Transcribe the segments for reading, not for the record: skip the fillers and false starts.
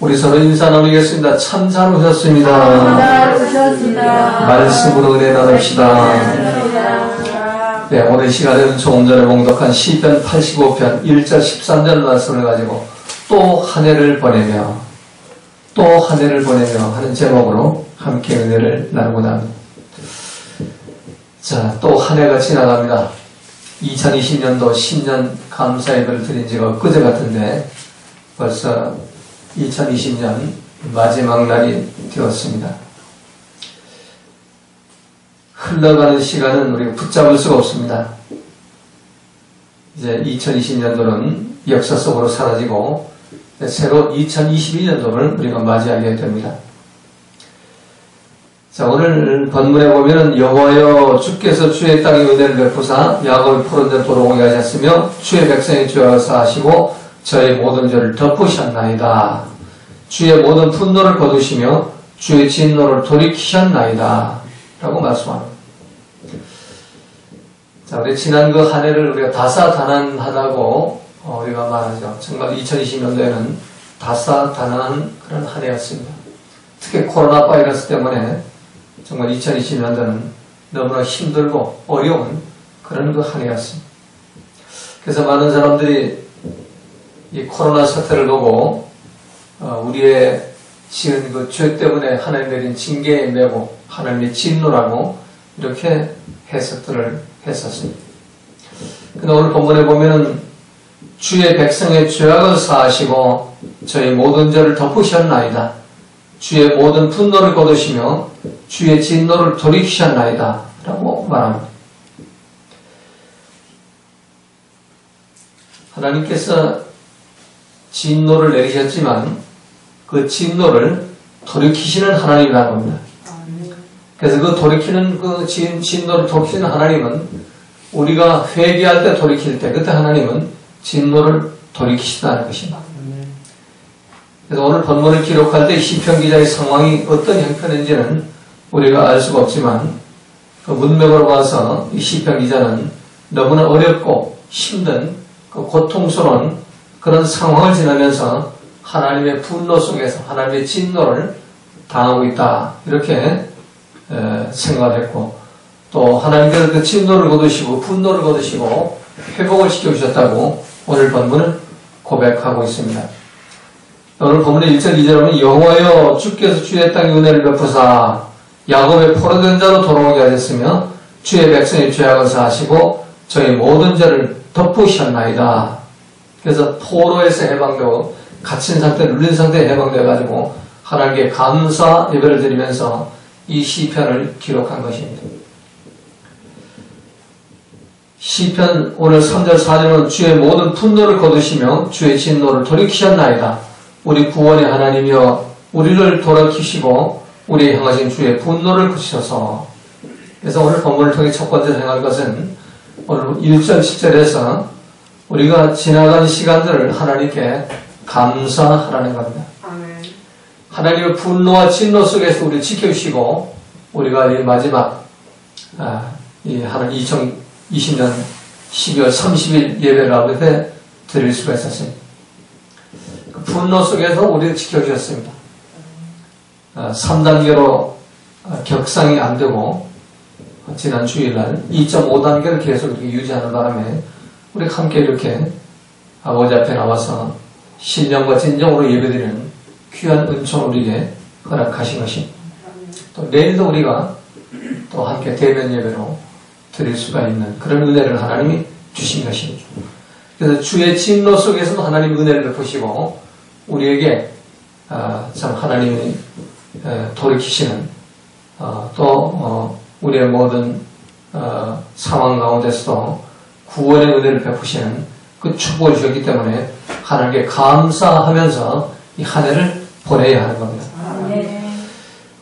우리 서로 인사 나누겠습니다. 참 잘 오셨습니다. 잘 오셨습니다. 말씀으로 은혜 나눕시다. 네, 오늘 시간에는 조금 전에 봉독한 시편 85편 1절 13절 말씀을 가지고 또 한 해를 보내며 하는 제목으로 함께 은혜를 나누고자 합니다. 자, 또 한 해가 지나갑니다. 2020년도 신년 감사 예배를 드린 지가 그제 같은데 벌써 2020년 마지막 날이 되었습니다. 흘러가는 시간은 우리가 붙잡을 수가 없습니다. 이제 2020년도는 역사 속으로 사라지고 새로 2021년도를 우리가 맞이하게 됩니다. 자, 오늘 본문에 보면은 여호와여 주께서 주의 땅에 은혜를 베푸사 야곱의 푸른 데 돌아오게 하셨으며 주의 백성의 죄악을 사하시고 저의 모든 죄를 덮으셨나이다. 주의 모든 분노를 거두시며 주의 진노를 돌이키셨나이다. 라고 말씀합니다. 자, 우리 지난 그 한 해를 우리가 다사다난하다고 우리가 말하죠. 정말 2020년도에는 다사다난한 그런 한 해였습니다. 특히 코로나 바이러스 때문에 정말 2020년도는 너무나 힘들고 어려운 그런 그 한 해였습니다. 그래서 많은 사람들이 이 코로나 사태를 보고 우리의 지은 그 죄 때문에 하나님 내린 징계에 매고 하나님의 진노라고 이렇게 해석들을 했었습니다. 근데 오늘 본문에 보면은 주의 백성의 죄악을 사하시고 저희 모든 죄를 덮으셨나이다. 주의 모든 분노를 거두시며 주의 진노를 돌이키셨나이다. 라고 말합니다. 하나님께서 진노를 내리셨지만 그 진노를 돌이키시는 하나님이라는 겁니다. 그래서 그 돌이키는 그 진노를 돌이키는 하나님은 우리가 회개할 때 돌이킬 때 그때 하나님은 진노를 돌이키신다는 것입니다. 그래서 오늘 본문을 기록할 때 시편 기자의 상황이 어떤 형편인지는 우리가 알 수가 없지만 그 문맥으로 봐서 이 시편 기자는 너무나 어렵고 힘든 그 고통스러운 그런 상황을 지나면서 하나님의 분노 속에서 하나님의 진노를 당하고 있다. 이렇게 생각을 했고 또 하나님께서 그 진노를 거두시고 분노를 거두시고 회복을 시켜주셨다고 오늘 본문은 고백하고 있습니다. 오늘 본문의 1절 2절에 보면 여호와여 주께서 주의 땅에 은혜를 베푸사 야곱의 포로된 자로 돌아오게 하셨으며 주의 백성의 죄악을 사하시고 저희 모든 죄를 덮으셨나이다. 그래서 포로에서 해방되고 갇힌 상태, 눌린 상태에 해방되어가지고 하나님께 감사 예배를 드리면서 이 시편을 기록한 것입니다. 시편 오늘 3절 4절은 주의 모든 분노를 거두시며 주의 진노를 돌이키셨나이다. 우리 구원의 하나님이여 우리를 돌이키시고 우리의 향하신 주의 분노를 그치셔서. 그래서 오늘 본문을 통해 첫 번째 생각할 것은 오늘 1절 7절에서 우리가 지나간 시간들을 하나님께 감사하라는 겁니다. 하나님의 분노와 진노 속에서 우리를 지켜주시고 우리가 이 마지막 이 하나님 2020년 12월 30일 예배를 앞에 드릴 수가 있었습니다. 그 분노 속에서 우리를 지켜주셨습니다. 3단계로 격상이 안 되고 지난 주일날 2.5단계를 계속 이렇게 유지하는 바람에 우리 함께 이렇게 아버지 앞에 나와서 신령과 진정으로 예배드리는 귀한 은총을 우리에게 허락하신 것입니다. 또 내일도 우리가 또 함께 대면 예배로 드릴 수가 있는 그런 은혜를 하나님이 주신 것입니다. 그래서 주의 진노 속에서도 하나님 은혜를 베푸시고 우리에게 참 하나님이 돌이키시는 또 우리의 모든 상황 가운데서도 구원의 은혜를 베푸시는 그 축복을 주셨기 때문에 하나님께 감사하면서 이 한 해를 보내야 하는 겁니다.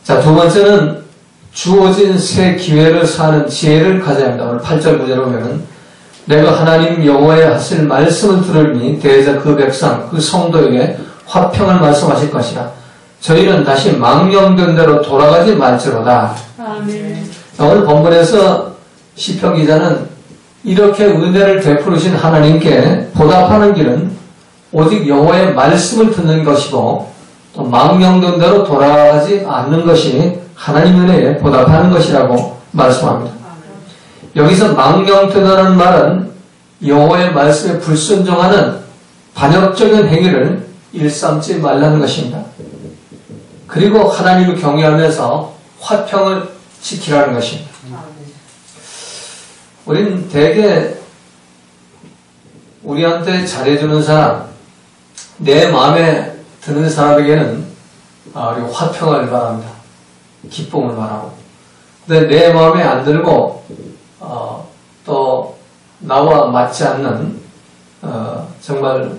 자, 두 번째는 주어진 새 기회를 사는 지혜를 가져야 합니다. 오늘 8절 9절에 보면은 내가 하나님 여호와의 하실 말씀을 들으니 대저 그 백성 그 성도에게 화평을 말씀하실 것이라. 저희는 다시 망령된 대로 돌아가지 말지로다. 아멘. 오늘 본문에서 시편 기자는 이렇게 은혜를 베푸신 하나님께 보답하는 길은 오직 여호와의 말씀을 듣는 것이고 또 망령된 대로 돌아가지 않는 것이 하나님 은혜에 보답하는 것이라고 말씀합니다. 여기서 망령되다는 말은 여호와의 말씀에 불순종하는 반역적인 행위를 일삼지 말라는 것입니다. 그리고 하나님을 경외하면서 화평을 지키라는 것입니다. 우리는 대개 우리한테 잘해주는 사람, 내 마음에 드는 사람에게는 우리 화평을 바랍니다. 기쁨을 바라고. 근데 내 마음에 안 들고 또 나와 맞지 않는 정말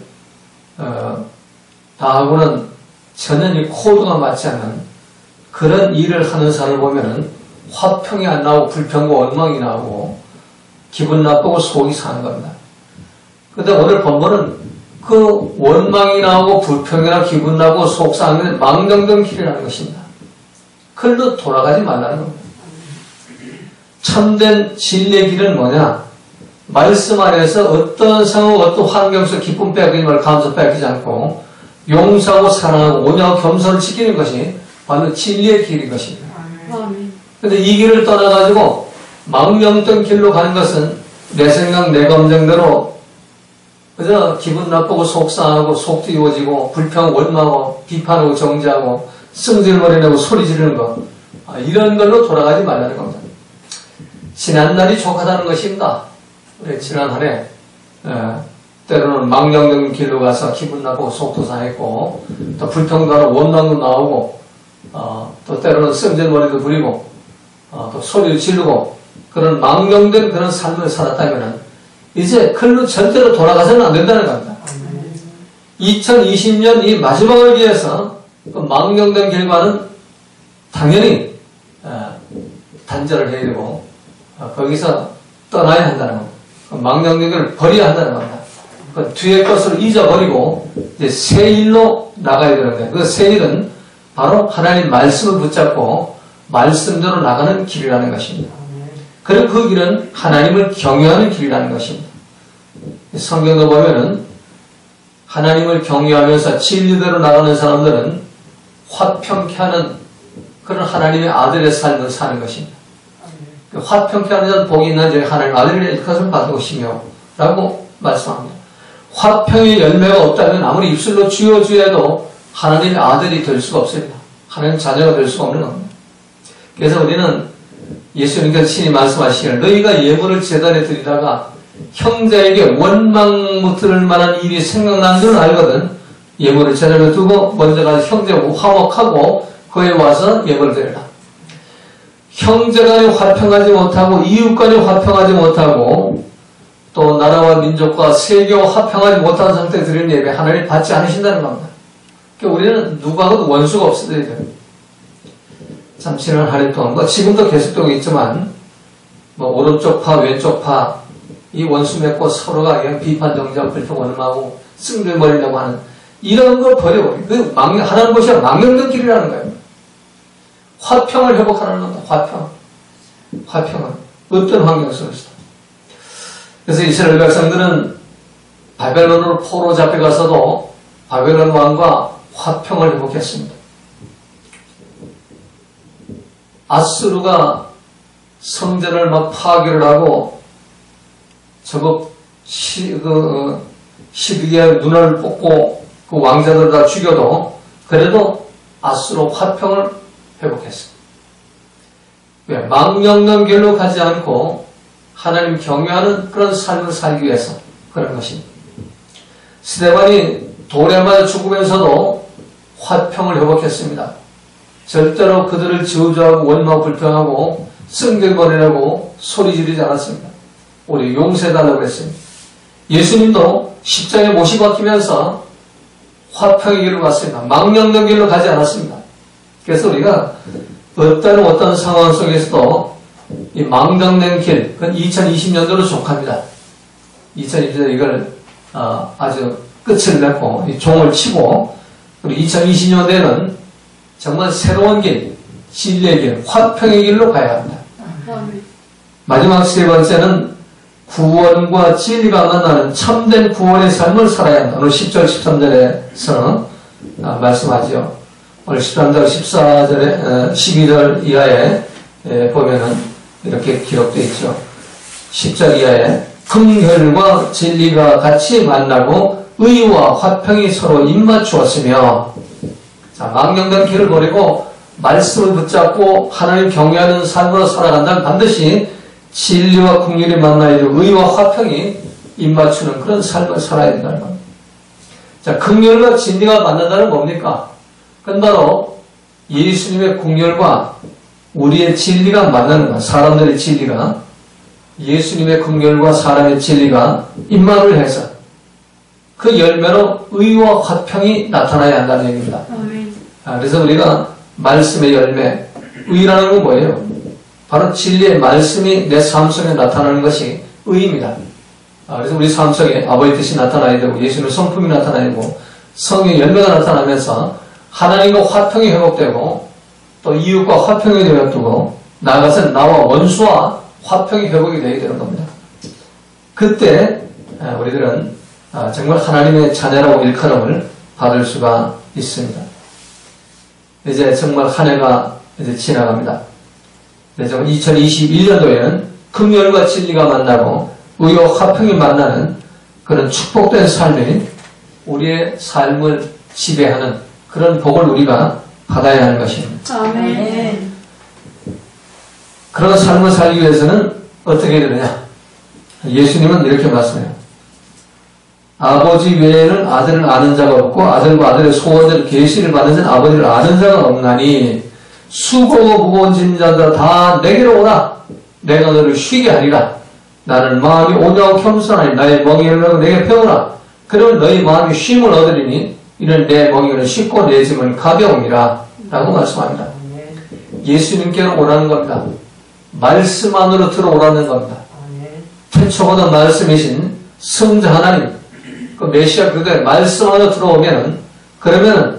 나하고는 전혀 이 코드가 맞지 않는 그런 일을 하는 사람을 보면은 화평이 안 나오고 불평과 원망이 나오고 기분 나쁘고 속이 상한 겁니다. 근데 오늘 본문은 그 원망이 나오고 불평이나 기분 나고 속 상하는 망령된 길이라는 것입니다. 그걸로 돌아가지 말라는 겁니다. 참된 진리의 길은 뭐냐? 말씀 안에서 어떤 상황, 어떤 환경 속 기쁨 빼앗기지 말고 감사 빼앗기지 않고 용서하고 사랑하고 온유하고 겸손을 지키는 것이 바로 진리의 길인 것입니다. 그런데 이 길을 떠나가지고 망령된 길로 가는 것은 내 생각, 내 감정대로 그저 기분 나쁘고 속상하고 속 뒤워지고 불평, 원망하고 비판하고 정죄하고 승질머리내고 소리 지르는 것, 이런 걸로 돌아가지 말라는 겁니다. 지난날이 족하다는 것입니다. 우리 지난 한 해 때로는 망령된 길로 가서 기분 나쁘고 속도 상했고 또 불평도 하고 원망도 나오고 또 때로는 승질머리도 부리고 또 소리를 지르고 그런 망령된 그런 삶을 살았다면 이제 그걸로 절대로 돌아가서는 안 된다는 겁니다. 2020년 이 마지막을 위해서 그 망령된 길과는 당연히 단절을 해야 되고 거기서 떠나야 한다는 겁니다. 망령된 길을 버려야 한다는 겁니다. 그 뒤의 것을 잊어버리고 이제 새 일로 나가야 되는데 그 새 일은 바로 하나님 말씀을 붙잡고 말씀대로 나가는 길이라는 것입니다. 그리고 그 길은 하나님을 경외하는 길이라는 것입니다. 성경도 보면은 하나님을 경외하면서 진리대로 나가는 사람들은 화평케 하는 그런 하나님의 아들의 삶을 사는 것입니다. 화평케 하는 자는 복이 있는 자가 하나님 아들의 일컷을 받을 것이며 라고 말씀합니다. 화평의 열매가 없다면 아무리 입술로 주여 주여 해도 하나님의 아들이 될 수가 없습니다. 하나님 자녀가 될 수가 없는 겁니다. 그래서 우리는 예수님께서 친히 말씀하시기를 너희가 예물을 제단에 드리다가 형제에게 원망 못 들을 만한 일이 생각나는 줄 알거든 예물을 제단에 두고 먼저 가서 형제하고 화목하고 그에 와서 예물을 드리라. 형제간에 화평하지 못하고 이웃간에 화평하지 못하고 또 나라와 민족과 세계와 화평하지 못한 상태에 드리는 예배 하나님 받지 않으신다는 겁니다. 그러니까 우리는 누구하고도 원수가 없어야 돼요. 참 지난 한 해 동안 지금도 계속되고 있지만 오른쪽 파 왼쪽 파 이 원수 맺고 서로가 그냥 비판 정죄하고 불평 원망하고 승질머리려고 하는 이런 걸 버려버리고 그 하나님 것이 망령된 길이라는 거예요. 화평을 회복하라는 겁니다. 화평은 어떤 환경 속에서. 그래서 이스라엘 백성들은 바벨론으로 포로 잡혀가서도 바벨론 왕과 화평을 회복했습니다. 아수르가 성전을 막 파괴를 하고 저거 12개의 눈을 뽑고 그 왕자들 다 죽여도 그래도 아수르 화평을 회복했습니다. 왜? 망령된 길로 가지 않고 하나님 경외하는 그런 삶을 살기 위해서 그런 것입니다. 스데반이 돌에 맞아 죽으면서도 화평을 회복했습니다. 절대로 그들을 저주하고 원망 불평하고 승질거리라고 소리 지르지 않았습니다. 우리 용서해달라고 했습니다. 예수님도 십자가에 못이 박히면서 화평의 길로 갔습니다. 망령된 길로 가지 않았습니다. 그래서 우리가 어떤 상황 속에서도 이 망령된 길, 그건 2020년도로 족합니다. 2020년도 이걸 아주 끝을 맺고 종을 치고 우리 2020년대에는 정말 새로운 길, 진리의 길, 화평의 길로 가야 합니다. 마지막 세 번째는 구원과 진리가 만나는 참된 구원의 삶을 살아야 한다. 오늘 10절, 13절에서 말씀하죠. 오늘 13장 14절에 12절 이하에 보면은 이렇게 기록되어 있죠. 10절 이하에 긍휼과 진리가 같이 만나고 의와 화평이 서로 입맞추었으며, 자, 망령된 길을 버리고 말씀을 붙잡고 하나님 경외하는 삶으로 살아간다면 반드시 진리와 긍휼이 만나야 되고 의와 화평이 입맞추는 그런 삶을 살아야 된다는 겁니다. 자, 긍휼과 진리가 만난다는 뭡니까? 그건 바로 예수님의 긍휼과 우리의 진리가 만나는 것. 사람들의 진리가, 예수님의 긍휼과 사람의 진리가 입만을 해서 그 열매로 의와 화평이 나타나야 한다는 얘기입니다. 그래서 우리가 말씀의 열매, 의라는 건 뭐예요? 바로 진리의 말씀이 내 삶 속에 나타나는 것이 의입니다. 그래서 우리 삶 속에 아버지 뜻이 나타나야 되고 예수님의 성품이 나타나야 되고 성의 열매가 나타나면서 하나님과 화평이 회복되고 또 이웃과 화평이 되어두고 나아가서 나와 원수와 화평이 회복이 되어야 되는 겁니다. 그때 우리들은 정말 하나님의 자녀라고 일컬음을 받을 수가 있습니다. 이제 정말 한 해가 이제 지나갑니다. 그래서 2021년도에는 긍휼과 진리가 만나고 의와 화평이 만나는 그런 축복된 삶이 우리의 삶을 지배하는 그런 복을 우리가 받아야 하는 것입니다. 아멘. 그런 삶을 살기 위해서는 어떻게 해야 되느냐? 예수님은 이렇게 말씀해요. 아버지 외에는 아들을 아는 자가 없고 아들과 아들의 소원대로 계시를 받는 자는 아버지를 아는 자가 없나니 수고하고 무거운 짐진 자들아 다 내게로 오라. 내가 너를 쉬게 하리라. 나는 마음이 온유하고 겸손하니 나의 멍에를 메고 내게 배우라. 그러면 너희 마음이 쉼을 얻으리니 이는 내 멍에는 쉽고 내 짐은 가벼움이라. 라고 말씀합니다. 예수님께로 오라는 겁니다. 말씀 안으로 들어오라는 겁니다. 태초보다 말씀이신 성자 하나님, 그 메시아 그들의 말씀 안으로 들어오면은, 그러면은,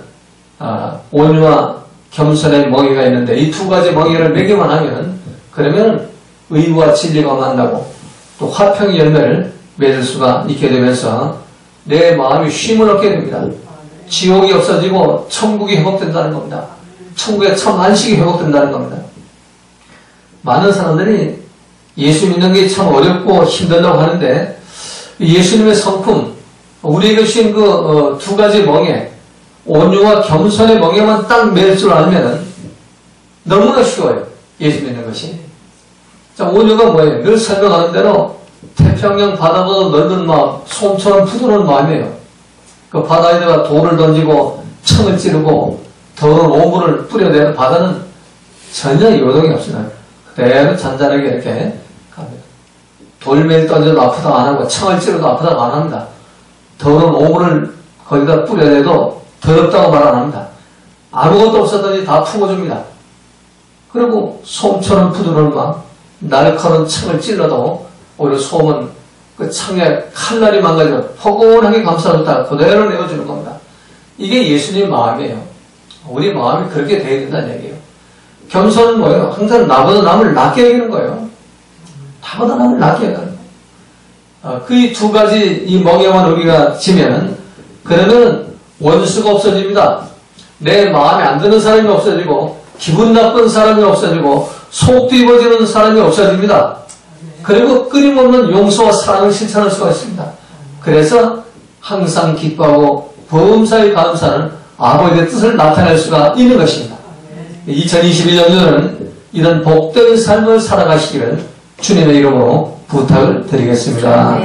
온유와 겸손의 멍에가 있는데, 이 두 가지 멍에를 매기만 하면은, 그러면은, 의와 진리가 만나고, 또 화평의 열매를 맺을 수가 있게 되면서, 내 마음이 쉼을 얻게 됩니다. 지옥이 없어지고, 천국이 회복된다는 겁니다. 천국의 참 안식이 회복된다는 겁니다. 많은 사람들이 예수 믿는 게 참 어렵고 힘들다고 하는데 예수님의 성품, 우리에게 주신 그 두 가지 멍에, 온유와 겸손의 멍에만 딱 맬 줄 알면은 너무나 쉬워요. 예수 믿는 것이. 자, 온유가 뭐예요? 늘 설명하는 대로 태평양 바다보다 넓은 마음, 솜처럼 부드러운 마음이에요. 그 바다에다가 돌을 던지고 청을 찌르고 더러운 오물을 뿌려대는 바다는 전혀 요동이 없습니다. 그대로 잔잔하게 이렇게 갑니다. 돌멩이 던져도 아프다고 안 하고 청을 찌르도 아프다고 안 합니다. 더러운 오물을 거기다 뿌려대도 더럽다고 말 안 합니다. 아무것도 없었더니 다 품어줍니다. 그리고 솜처럼 부드러운 마음, 날카로운 청을 찔러도 오히려 솜은 그 창에 칼날이 망가져 포근하게 감싸줬다가 그대로 내어주는 겁니다. 이게 예수님 마음이에요. 우리 마음이 그렇게 돼야 된다는 얘기예요. 겸손은 뭐예요? 항상 나보다 남을 낮게 여기는 거예요. 나보다 남을 낮게 여기는 거예요. 그 두 가지 이 멍에만 우리가 지면은 그러면 원수가 없어집니다. 내 마음에 안 드는 사람이 없어지고 기분 나쁜 사람이 없어지고 속 뒤집어지는 사람이 없어집니다. 그리고 끊임없는 용서와 사랑을 실천할 수가 있습니다. 그래서 항상 기뻐하고 범사에 감사하는 아버지의 뜻을 나타낼 수가 있는 것입니다. 2021년에는 이런 복된 삶을 살아가시기를 주님의 이름으로 부탁을 드리겠습니다.